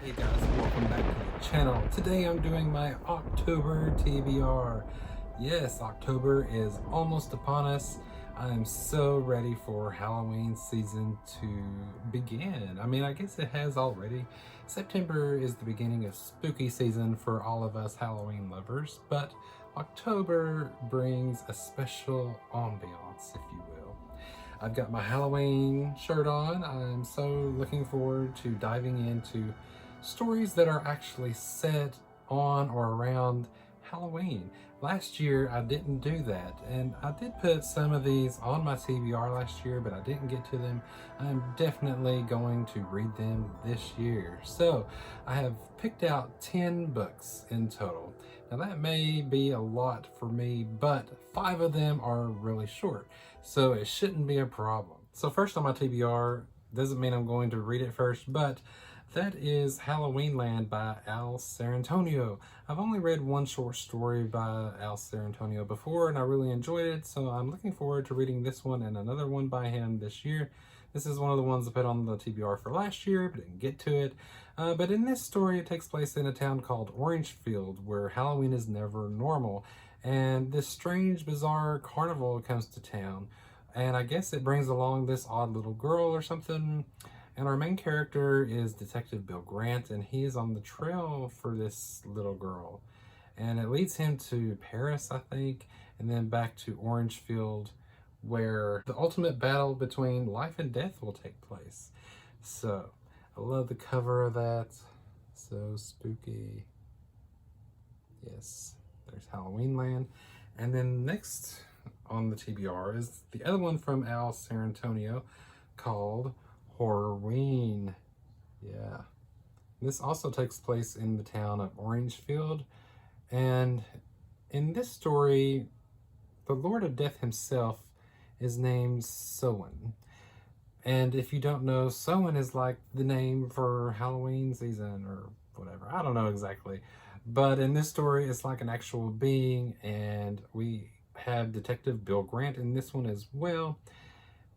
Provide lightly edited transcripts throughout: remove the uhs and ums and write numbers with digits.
Hey guys, welcome back to the channel. Today I'm doing my October TBR. Yes, October is almost upon us. I'm so ready for Halloween season to begin. I mean, I guess it has already. September is the beginning of spooky season for all of us Halloween lovers, but October brings a special ambiance, if you will. I've got my Halloween shirt on. I'm so looking forward to diving into stories that are actually set on or around Halloween. Last year I didn't do that, and I did put some of these on my TBR last year, but I didn't get to them. I'm definitely going to read them this year. So I have picked out 10 books in total. Now that may be a lot for me, but 5 of them are really short, so it shouldn't be a problem. So first on my TBR, doesn't mean I'm going to read it first, but that is Halloween Land by Al Sarantonio. I've only read one short story by Al Sarantonio before, and I really enjoyed it, so I'm looking forward to reading this one and another one by him this year. This is one of the ones I put on the TBR for last year, but didn't get to it. But in this story, it takes place in a town called Orangefield, where Halloween is never normal. And this strange, bizarre carnival comes to town. And I guess it brings along this odd little girl or something. And our main character is Detective Bill Grant, and he is on the trail for this little girl. And it leads him to Paris, I think, and then back to Orangefield, where the ultimate battle between life and death will take place. So, I love the cover of that. So spooky. Yes, there's Halloween Land. And then next on the TBR is the other one from Al Sarantonio called Horrorween. Yeah. This also takes place in the town of Orangefield. And in this story, the Lord of Death himself is named Samhain. And if you don't know, Samhain is like the name for Halloween season or whatever. I don't know exactly. But in this story, it's like an actual being, and we have Detective Bill Grant in this one as well.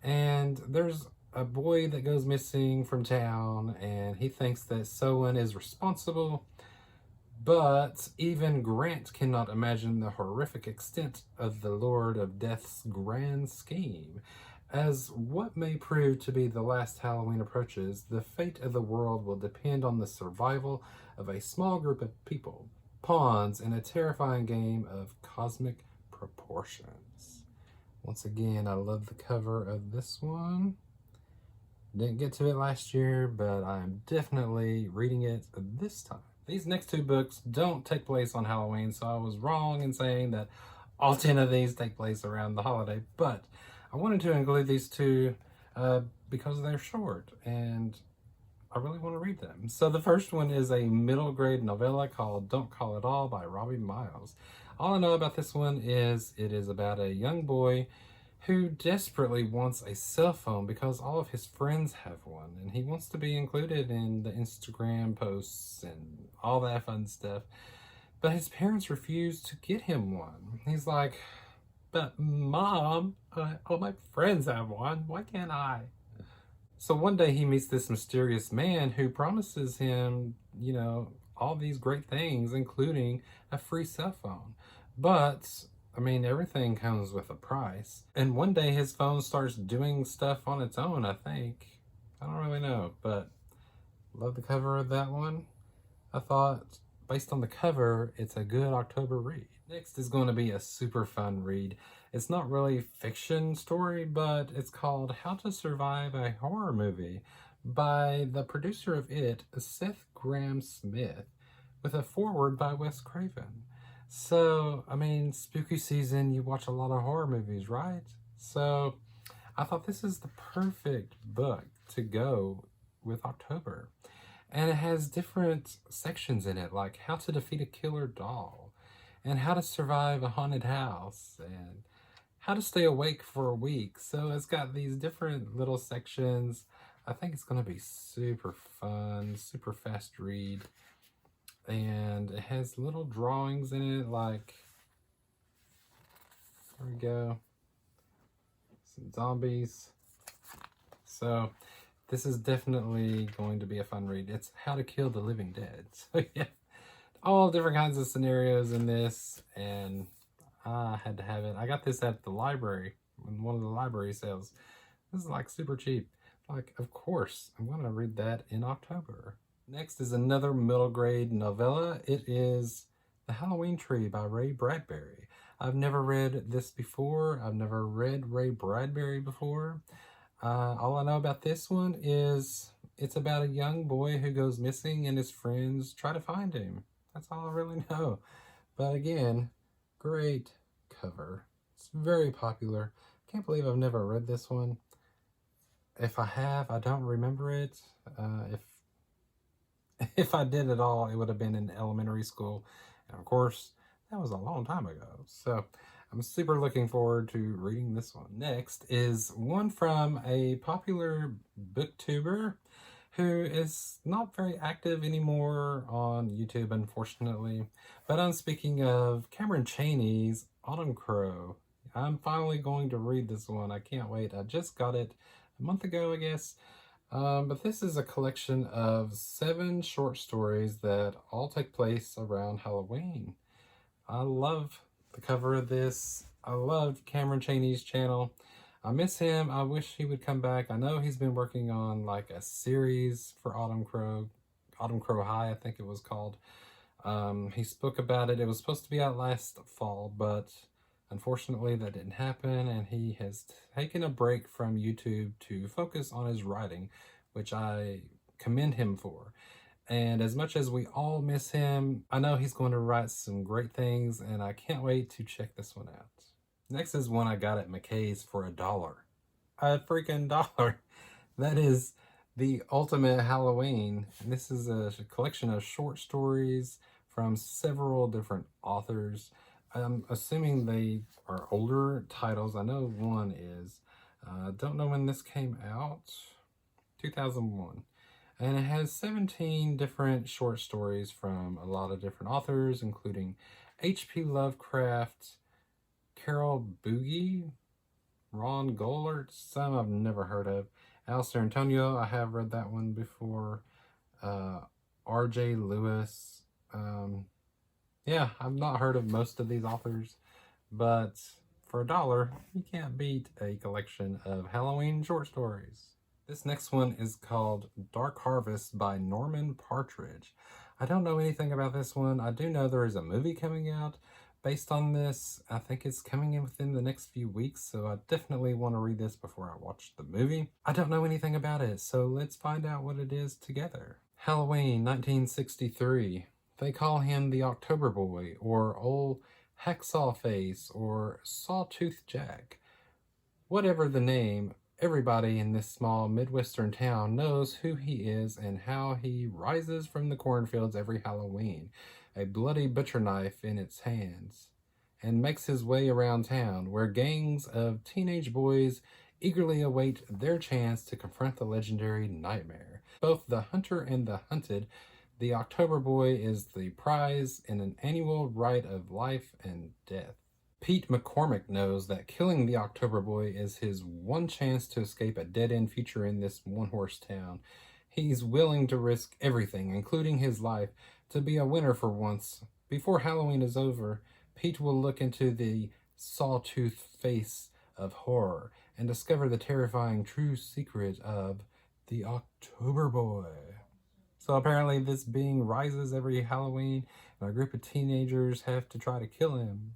And there's a boy that goes missing from town, and he thinks that Samhain is responsible. But even Grant cannot imagine the horrific extent of the Lord of Death's grand scheme. As what may prove to be the last Halloween approaches, the fate of the world will depend on the survival of a small group of people, pawns in a terrifying game of cosmic proportions. Once again, I love the cover of this one. Didn't get to it last year, but I'm definitely reading it this time. These next 2 books don't take place on Halloween, so I was wrong in saying that all 10 of these take place around the holiday, but I wanted to include these 2 because they're short and I really want to read them. So the first one is a middle grade novella called Don't Call It All by Robbie Miles. All I know about this one is it is about a young boy who desperately wants a cell phone because all of his friends have one, and he wants to be included in the Instagram posts and all that fun stuff. But his parents refuse to get him one. He's like, but Mom, all my friends have one. Why can't I? So one day he meets this mysterious man who promises him, all these great things, including a free cell phone. But I mean, everything comes with a price. And one day his phone starts doing stuff on its own, I think. I don't really know, but love the cover of that one. I thought, based on the cover, it's a good October read. Next is going to be a super fun read. It's not really a fiction story, but it's called How to Survive a Horror Movie by the producer of it, Seth Grahame-Smith, with a foreword by Wes Craven. So, I mean, spooky season, you watch a lot of horror movies, right? So, I thought this is the perfect book to go with October. And it has different sections in it, like how to defeat a killer doll, and how to survive a haunted house, and how to stay awake for a week. So it's got these different little sections. I think it's going to be super fun, super fast read. And it has little drawings in it, like, there we go, some zombies. So This is definitely going to be a fun read. It's How to Kill the Living Dead. So yeah, all different kinds of scenarios in this, and I had to have it. I got this at the library, in one of the library sales. This is like super cheap. Like, of course, I'm going to read that in October. Next is another middle grade novella. It is The Halloween Tree by Ray Bradbury. I've never read this before. I've never read Ray Bradbury before. All I know about this one is it's about a young boy who goes missing and his friends try to find him. That's all I really know. But again, great cover. It's very popular. Can't believe I've never read this one. If I have, I don't remember it. If I did at all, it would have been in elementary school. And of course, that was a long time ago. So I'm super looking forward to reading this one. Next is one from a popular booktuber who is not very active anymore on YouTube, unfortunately. But I'm speaking of Cameron Chaney's Autumn Crow. I'm finally going to read this one. I can't wait. I just got it a month ago, I guess. But this is a collection of 7 short stories that all take place around Halloween. I love the cover of this. I love Cameron Chaney's channel. I miss him. I wish he would come back. I know he's been working on like a series for Autumn Crow High, I think it was called. He spoke about it. It was supposed to be out last fall, but unfortunately that didn't happen, and he has taken a break from YouTube to focus on his writing, which I commend him for. And as much as we all miss him, I know he's going to write some great things, and I can't wait to check this one out. Next is one I got at McKay's for $1. A freaking dollar. That is The Ultimate Halloween. And this is a collection of short stories from several different authors. I'm assuming they are older titles. I know one is. Don't know when this came out. 2001. And it has 17 different short stories from a lot of different authors, including H.P. Lovecraft, Carol Boogie, Ron Gollert, some I've never heard of. Alistair Antonio, I have read that one before. R.J. Lewis. Yeah, I've not heard of most of these authors, but for $1, you can't beat a collection of Halloween short stories. This next one is called Dark Harvest by Norman Partridge. I don't know anything about this one. I do know there is a movie coming out based on this. I think it's coming in within the next few weeks, so I definitely want to read this before I watch the movie. I don't know anything about it, so let's find out what it is together. Halloween, 1963. They call him the October Boy, or Old Hacksaw Face, or Sawtooth Jack. Whatever the name, everybody in this small Midwestern town knows who he is and how he rises from the cornfields every Halloween, a bloody butcher knife in its hands, and makes his way around town, where gangs of teenage boys eagerly await their chance to confront the legendary nightmare. Both the hunter and the hunted, the October Boy is the prize in an annual rite of life and death. Pete McCormick knows that killing the October Boy is his one chance to escape a dead-end future in this one-horse town. He's willing to risk everything, including his life, to be a winner for once. Before Halloween is over, Pete will look into the sawtooth face of horror and discover the terrifying true secret of the October Boy. So apparently this being rises every Halloween, and a group of teenagers have to try to kill him.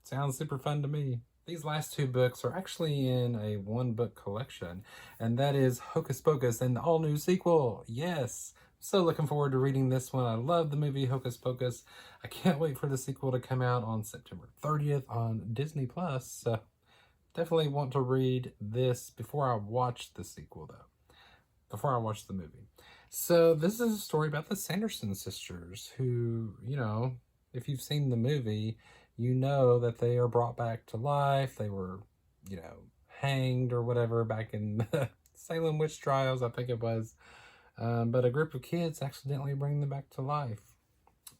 Sounds super fun to me. These last 2 books are actually in a 1-book collection, and that is Hocus Pocus and the all-new sequel. Yes! So looking forward to reading this one. I love the movie Hocus Pocus. I can't wait for the sequel to come out on September 30th on Disney+. So definitely want to read this before I watch the sequel, though. Before I watch the movie. So this is a story about the Sanderson sisters who, if you've seen the movie, you know that they are brought back to life. They were, hanged or whatever back in the Salem witch trials, I think it was. But a group of kids accidentally bring them back to life.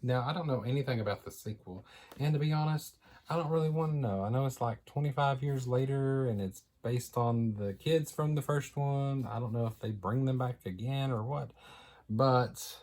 Now, I don't know anything about the sequel. And to be honest, I don't really want to know. I know it's like 25 years later and it's based on the kids from the first one. I don't know if they bring them back again or what, but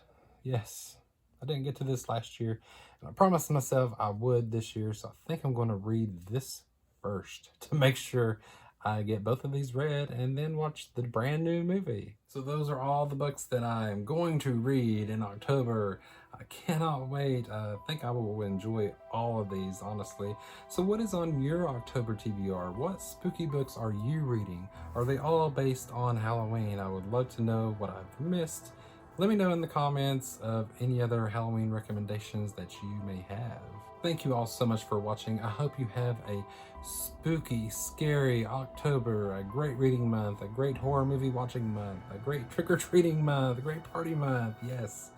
yes, I didn't get to this last year, and I promised myself I would this year, so I think I'm going to read this first to make sure I get both of these read and then watch the brand new movie. So those are all the books that I am going to read in October. I cannot wait. I think I will enjoy all of these, honestly. So what is on your October TBR? What spooky books are you reading? Are they all based on Halloween? I would love to know what I've missed. Let me know in the comments of any other Halloween recommendations that you may have. Thank you all so much for watching. I hope you have a spooky, scary October, a great reading month, a great horror movie watching month, a great trick-or-treating month, a great party month. Yes,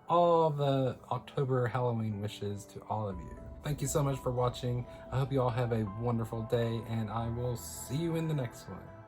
all the October Halloween wishes to all of you. Thank you so much for watching. I hope you all have a wonderful day, and I will see you in the next one.